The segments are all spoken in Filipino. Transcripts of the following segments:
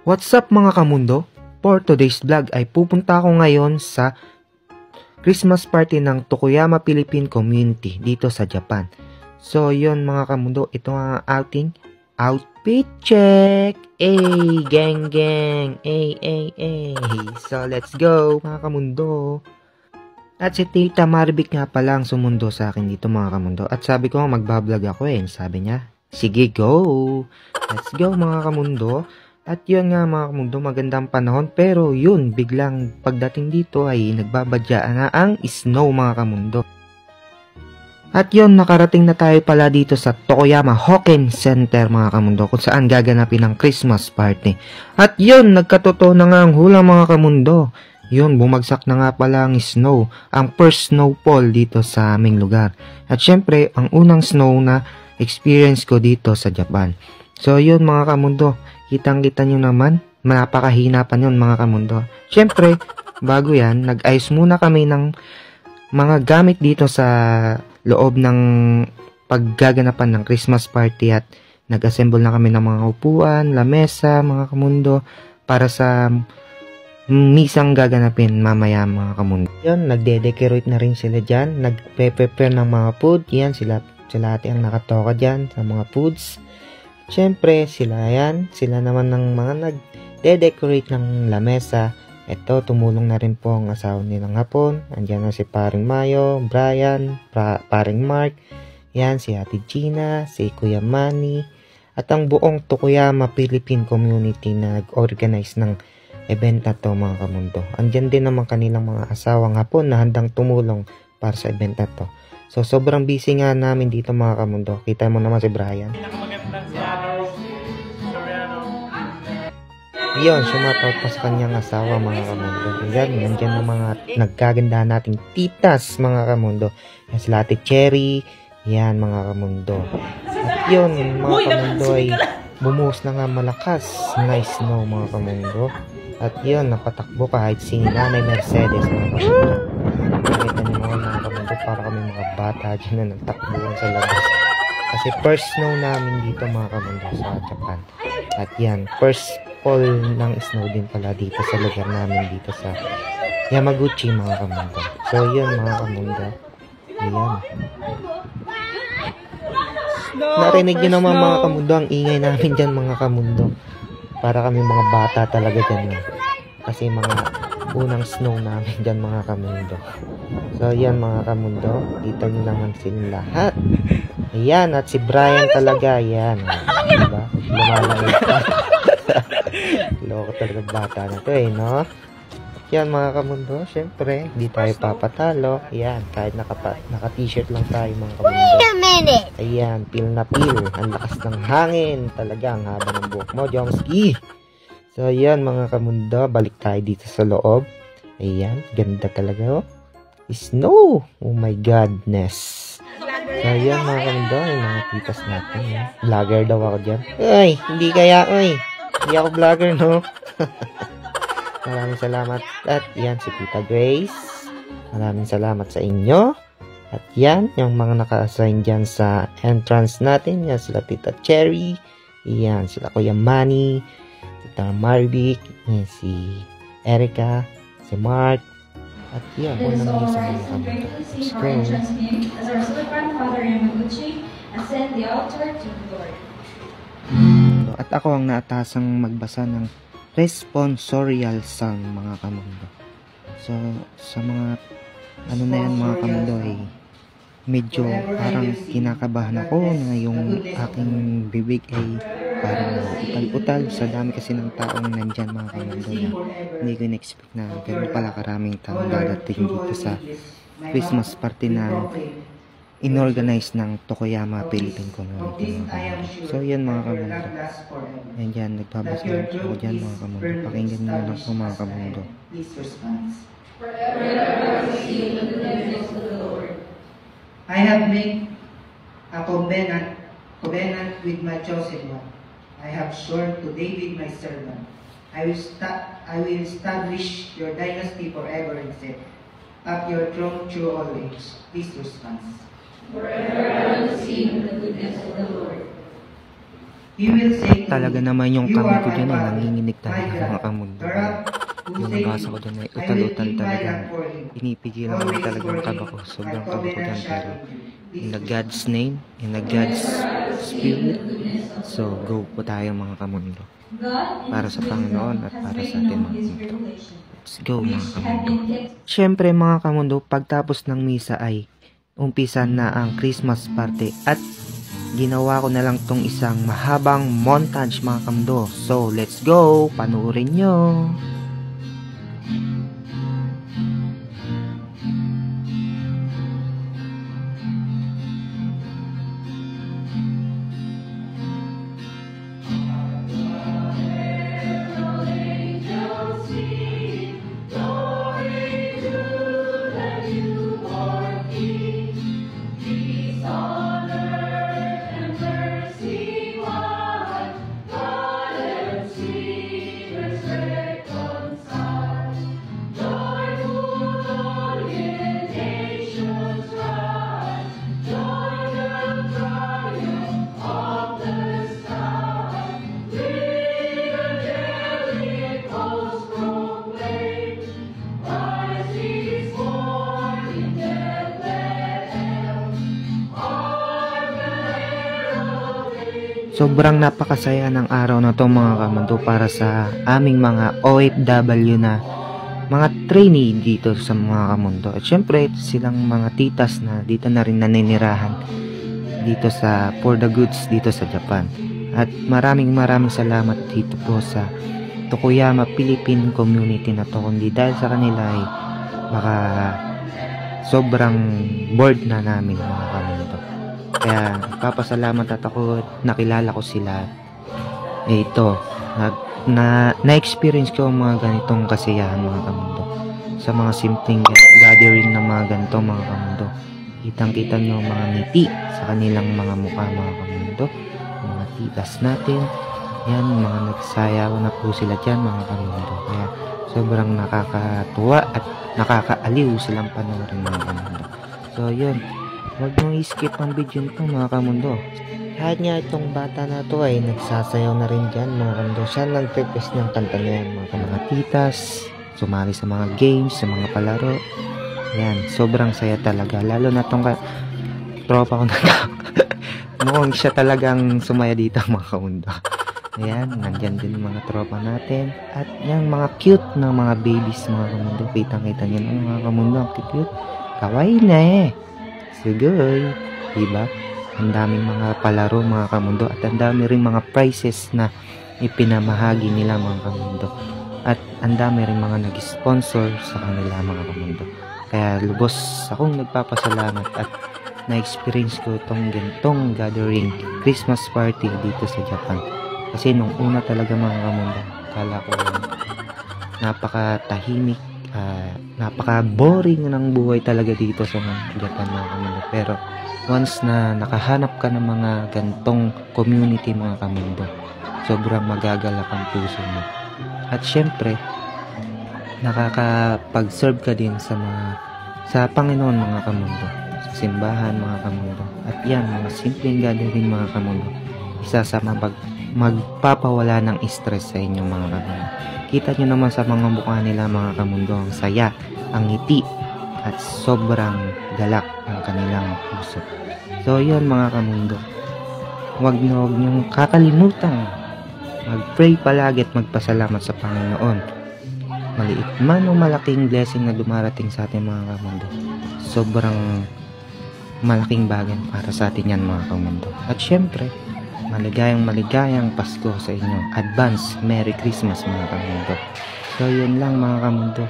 What's up mga kamundo? For today's vlog ay pupunta ako ngayon sa Christmas party ng Tokuyama Philippine Community dito sa Japan. So yun mga kamundo, ito ang outing outfit check. Ay, gang gang. Ay. So let's go mga kamundo. At si Tita Marvic nga palang sumundo sa akin dito mga kamundo. At sabi ko magbablog ako Sabi niya, sige go. Let's go mga kamundo. At yun nga mga kamundo, magandang panahon. Pero yun, biglang pagdating dito ay nagbabadya na ang snow mga kamundo. At yun, nakarating na tayo pala dito sa Tokuyama Hoken Center mga kamundo, kung saan gaganapin ang Christmas party. At yun, nagkatotoo na nga ang hula mga kamundo. Yun, bumagsak na nga pala ang snow, ang first snowfall dito sa aming lugar. At syempre, ang unang snow na experience ko dito sa Japan. So yun mga kamundo, kitang-kita nyo naman, napakahina pa yun mga kamundo. Syempre, bago yan, nag-ayos muna kami ng mga gamit dito sa loob ng paggaganapan ng Christmas party at nag-assemble na kami ng mga upuan, lamesa, mga kamundo, para sa misang gaganapin mamaya mga kamundo. Yan, nagde-decorate na rin sila dyan, nagpe-prepare ng mga food, yan, sila ate ang nakatoka dyan sa mga foods. Siyempre, sila naman ng mga nag-decorate ng lamesa. Ito, tumulong na rin po ang asawa nilang hapon. Andiyan na si Paring Mayo, Brian, Paring Mark. Yan, si Ate Gina, si Kuya Manny. At ang buong Tokuyama Philippine Community na nag-organize ng event na to mga kamundo. Andiyan din naman kanilang mga asawang hapon na handang tumulong para sa event na to. So, sobrang busy nga namin dito mga kamundo. Kita mo naman si Brian. Yun, sumatout pa sa kanyang asawa mga kamundo. Yan, nandiyan ang mga nagkagandahan nating titas mga kamundo. Yan sila Ate Cherry. Yan mga kamundo. At yun, mga kamundo ay bumuhos na nga malakas na snow mga kamundo. At yun, napatakbo kahit si Nanay Mercedes mga kamundo. Nakita niyo mga kamundo, para kami mga bata dyan na nagtakbuhan sa labas. Kasi first snow namin dito mga kamundo sa Japan. At yan, first fall ng snow din pala dito sa lugar namin dito sa Yamaguchi mga kamundo. So yun mga kamundo. Ayan. Narinig nyo naman mga kamundo ang ingay namin dyan mga kamundo. Para kami mga bata talaga dyan. Kasi mga unang snow namin dyan mga kamundo. So yan mga kamundo. Kita nyo naman silang lahat. Ayan, at si Brian talaga. Ayan. Diba? Lumalamig pa. Loko talaga bata na to no? Yan mga kamundo, syempre, di tayo papatalo. Ayan, kahit naka-t-shirt lang tayo mga kamundo. Wait a minute! Ayan, pil na pil. Ang lakas ng hangin. Talagang haba ng buhok mo, Jomski. So, ayan mga kamundo, balik tayo dito sa loob. Ayan, ganda talaga Snow! Oh my godness. So, ayan mga kamundo, yung mga titas natin. Vlogger daw ako dyan. Ay, hindi kaya, hindi ako vlogger, no? Maraming salamat. At yan, si Tita Grace. Maraming salamat sa inyo. At yan, yung mga naka-assign dyan sa entrance natin. Yan, sila Tita Cherry. Yan, sila Kuya Manny. Tita Marvic. Yan, si Erica. Si Mark. At yan, kung naman sa mga kamundo. Let's go. As our celebrant Father Yamaguchi, ascend the altar to the Lord. At ako ang naatasang magbasa ng responsorial song mga kamundo. So, sa mga na yan mga kamundo ay medyo parang kinakabahan ako na yung aking bibig ay parang utal-utal sa dami kasi ng taong nandyan mga kamundo na hindi ko in-expect na gano'n pala karaming taong dadating dito sa Christmas party na inorganize ng Tokuyama Philippine Community mga kamundo. So yan mga kamundo. Yan dyan, nagbabasa ako dyan mga kamundo. Pakinggan nyo lang po mga kamundo. I have made a covenant with my chosen one. I have sworn to David my servant. I will establish your dynasty forever and set up your throne through all ages. Please respond. Forever I will sing the goodness of the Lord. He will say to Talaga me, naman yung "You kamay are ko my dyan ay father, nanginginig my talaga God." mga kamundo. Perhaps who Yung say to nabasa ko me, dyan ay "I will utal-utal keep my talaga. land for him, Pinipigilan ko na always talagang for kaba him, ko. my Sobrang kaba ko covenant dyan, shall pero endure." in Please the proceed. God's name, in the God's Spirit. So, go po tayo mga kamundo. Para sa Panginoon at para sa atin mga kamundo. Let's go mga kamundo. Siyempre mga kamundo, pagtapos ng misa ay umpisa na ang Christmas party at ginawa ko na lang tong isang mahabang montage mga kamundo. So, let's go! Panuorin nyo! Sobrang napakasaya ng araw na to mga kamundo para sa aming mga OFW na mga trainee dito sa mga kamundo. At syempre silang mga titas na dito na rin naninirahan dito sa For the Goods dito sa Japan. At maraming salamat dito po sa Tokuyama Philippine community na to. Kundi dahil sa kanila ay baka sobrang bored na namin mga kamundo. Kaya papasalamat at ako nakilala ko sila. Ito, na-experience ko ang mga ganitong kasiyahan mga kamundo. Sa mga simpleng gathering ng mga ganito mga kamundo. Kitang-kita nyo mga ngiti sa kanilang mga mukha mga kamundo. Mga titas natin. Yan, mga nagsayaw na po sila dyan mga kamundo. Kaya sobrang nakakatuwa at nakakaaliw silang panoorin mga kamundo. So yun, huwag nyo i-skip ang video nito mga kamundo. Kahit nga itong bata na to ay nagsasayaw na rin dyan mga kamundo. Siya nag-request ng kanta na yan mga titas. Sumali sa mga games, sa mga palaro. Yan, sobrang saya talaga. Lalo na tong tropa ko na mukhang siya talagang sumaya dito mga kamundo. Ayan, nandyan din mga tropa natin. At yung mga cute na mga babies mga kamundo. Kitang-kita nyo na mga kamundo. Ang cute. Kawaii na eh. Sugoy. Diba? Ang daming mga palaro mga kamundo. At ang dami rin mga prizes na ipinamahagi nila mga kamundo. At ang dami rin mga nag-sponsor sa kanila mga kamundo. Kaya lubos akong nagpapasalamat at na-experience ko itong gantong gathering Christmas party dito sa Japan. Kasi nung una talaga mga kamundo, kala ko napakatahimik, napaka-boring ng buhay talaga dito sa Japan mga kamundo. Pero once na nakahanap ka ng mga gantong community mga kamundo, sobrang magagalak ang puso mo. At syempre, nakakapag-serve ka din sa Panginoon mga kamundo, sa simbahan mga kamundo. At yan, mga simpleng gathering mga kamundo, isa sa magpapawala ng stress sa inyong mga kamundo. Kita nyo naman sa mga mukha nila mga kamundo, ang saya, ang ngiti, at sobrang galak ang kanilang puso. So yun mga kamundo, huwag nyong kakalimutan mag-pray palagi at magpasalamat sa Panginoon. Maliit man o malaking blessing na dumarating sa ating mga kamundo, sobrang malaking bagay para sa atin yan mga kamundo. At syempre, maligayang Pasko sa inyo. Advance Merry Christmas mga kamundo. So yun lang mga kamundo,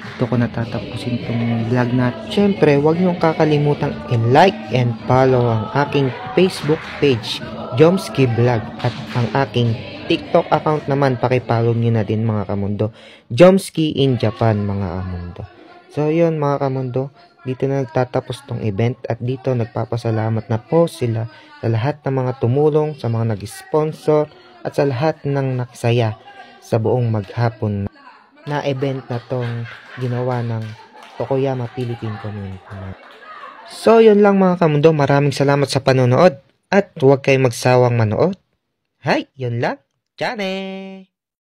ito ko natatapusin itong vlog natin. Syempre, huwag niyong kakalimutan i-like and follow ang aking Facebook page, Jomski Vlog, at ang aking TikTok account naman, pakipollow nyo na din mga kamundo, Jomski in Japan mga kamundo. So yun mga kamundo, dito na nagtatapos tong event at dito nagpapasalamat na po sila sa lahat ng mga tumulong, sa mga nag-sponsor at sa lahat ng nakisaya sa buong maghapon na event na tong ginawa ng Tokuyama Philippine Community. So yun lang mga kamundo, maraming salamat sa panonood at huwag kayong magsawang manood. Hay, yun lang. Tiyane!